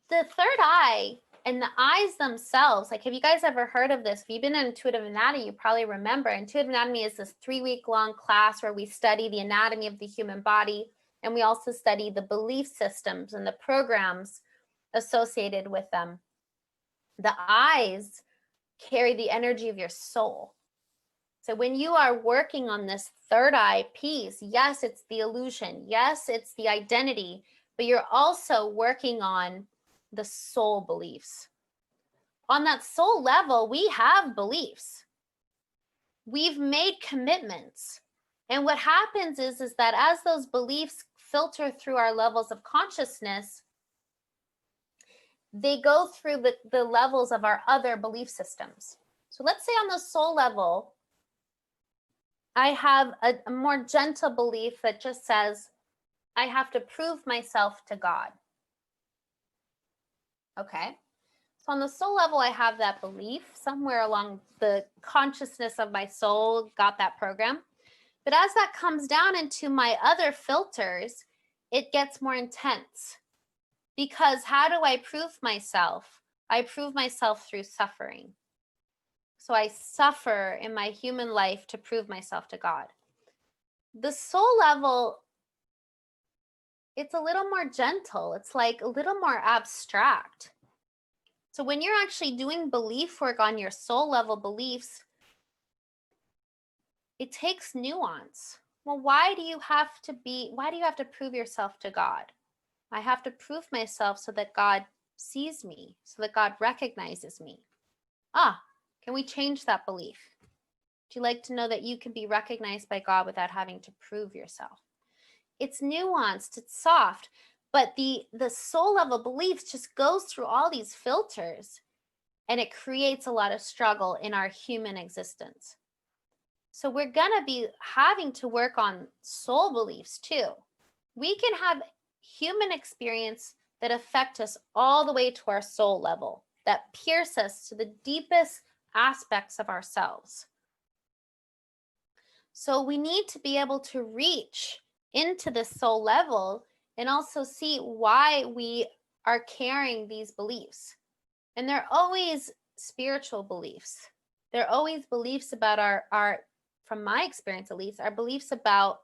the third eye and the eyes themselves, like, have you guys ever heard of this? If you've been in intuitive anatomy, you probably remember. Intuitive anatomy is this 3-week long class where we study the anatomy of the human body, and we also study the belief systems and the programs associated with them. The eyes carry the energy of your soul. So when you are working on this third eye piece, yes, it's the illusion. Yes, it's the identity, but you're also working on the soul beliefs. On that soul level, we have beliefs. We've made commitments. And what happens is that as those beliefs filter through our levels of consciousness, they go through the levels of our other belief systems. So let's say on the soul level, I have a more gentle belief that just says, I have to prove myself to God. Okay. So on the soul level, I have that belief somewhere along the consciousness of my soul, got that program. But as that comes down into my other filters, it gets more intense. Because how do I prove myself? I prove myself through suffering. So I suffer in my human life to prove myself to God. The soul level, it's a little more gentle. It's like a little more abstract. So when you're actually doing belief work on your soul level beliefs, it takes nuance. Well, why do you have to prove yourself to God? I have to prove myself so that God sees me, so that God recognizes me. Can we change that belief? Would you like to know that you can be recognized by God without having to prove yourself? It's nuanced, it's soft, but the soul level beliefs just goes through all these filters, and it creates a lot of struggle in our human existence. So we're going to be having to work on soul beliefs too. We can have human experience that affect us all the way to our soul level, that pierce us to the deepest aspects of ourselves. So we need to be able to reach into the soul level and also see why we are carrying these beliefs. And they're always spiritual beliefs. They're always beliefs about our, from my experience at least, our beliefs about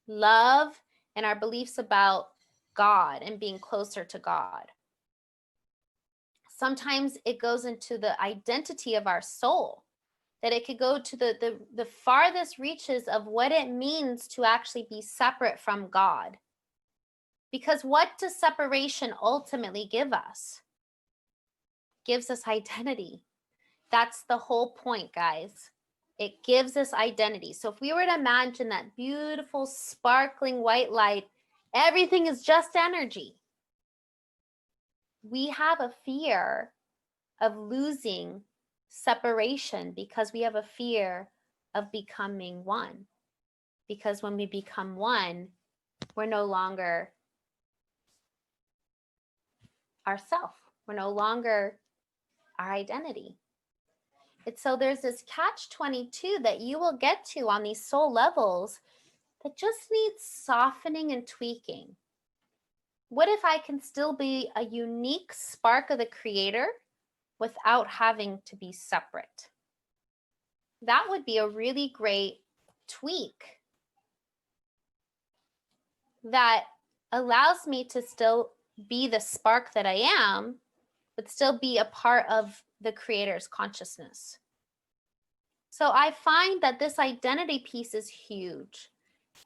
love and our beliefs about God and being closer to God. Sometimes it goes into the identity of our soul, that it could go to the farthest reaches of what it means to actually be separate from God. Because what does separation ultimately give us? It gives us identity. That's the whole point, guys. It gives us identity. So if we were to imagine that beautiful, sparkling white light, everything is just energy. We have a fear of losing separation because we have a fear of becoming one. Because when we become one, we're no longer ourself. We're no longer our identity. And so there's this catch-22 that you will get to on these soul levels that just needs softening and tweaking. What if I can still be a unique spark of the creator without having to be separate? That would be a really great tweak that allows me to still be the spark that I am, but still be a part of the creator's consciousness. So I find that this identity piece is huge.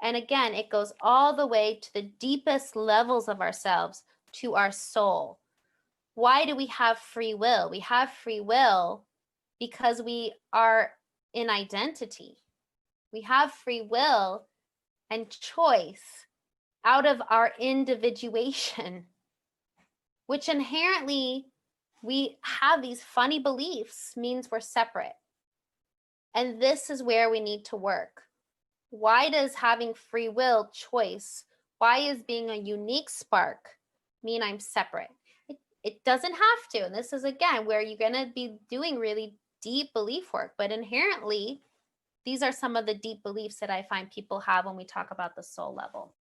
And again, it goes all the way to the deepest levels of ourselves, to our soul. Why do we have free will? We have free will because we are in identity. We have free will and choice out of our individuation, which inherently we have these funny beliefs means we're separate. And this is where we need to work. Why does having free will, choice, why is being a unique spark mean I'm separate? It doesn't have to. And this is, again, where you're going to be doing really deep belief work. But inherently, these are some of the deep beliefs that I find people have when we talk about the soul level.